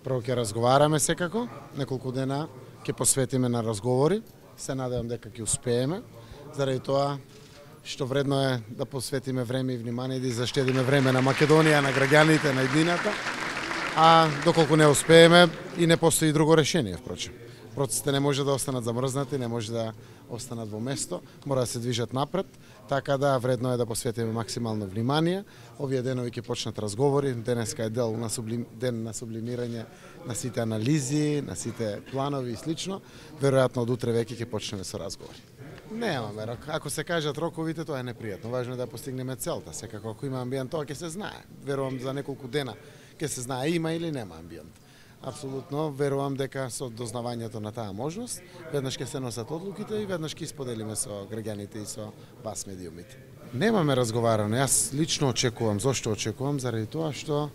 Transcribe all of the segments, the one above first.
Прво ќе разговараме секако, неколку дена ќе посветиме на разговори. Се надевам дека ќе успееме. Заради тоа што вредно е да посветиме време и внимание да заштедиме време на Македонија, на граѓаните, на едината. А доколку не успееме и не постои друго решение, впрочем. Процесите не може да останат замрзнати, не може да останат во место, мора да се движат напред, така да вредно е да посветиме максимално внимание. Овие денови ќе почнат разговори, денеска е ден на сублимирање на сите анализи, на сите планови и слично. Веројатно од утре веќе ќе почнеме со разговори. Немаме рок. Ако се кажат роковите, тоа е непријатно. Важно е да постигнеме целта. Секако ако има амбиент, тоа ќе се знае. Верувам за неколку дена ќе се знае има или нема амбиент. Апсолутно верувам дека со дознавањето на таа можност, веднаш ќе се носат одлуките и веднаш ќе исподелиме со граѓаните и со вас медиумите. Немаме разговарано. Јас лично очекувам. Зошто очекувам? Заради тоа што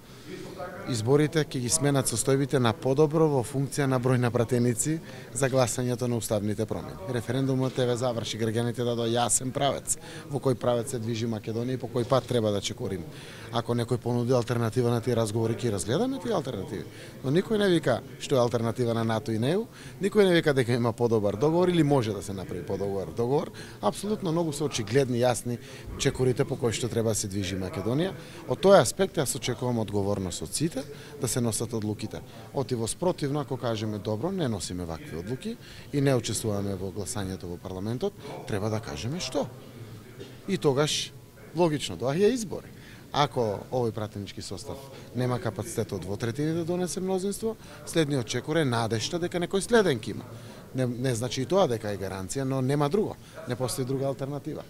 изборите ќе ги сменат состојбите на подобро во функција на број на пратеници за гласањето на уставните промени. Референдумот еве заврши, граѓаните дадоа јасен правец во кој правец се движи Македонија и по кој пат треба да чекорим. Ако некој понуди алтернатива на тие разговори, ќе разгледаме тие алтернативи. Но никој не вика што е алтернатива на НАТО и НЕУ, никој не вика дека има подобар договор или може да се направи подобар договор. Апсолутно многу се очигледни, јасни чекорите по кои што треба да се движи Македонија. Од тој аспект јас очекувам одговорност од сите да се носат одлуките. Отиво спротивно, ако кажеме добро, не носиме вакви одлуки и не учествуваме во гласањето во парламентот, треба да кажеме што. И тогаш логично доаѓа избори. Ако овој пратенички состав нема капацитет од 2/3 да донесе мнозинство, следниот чекор е надежта дека некој следен ќе има. Не значи и тоа дека е гаранција, но нема друго. Не постои друга алтернатива.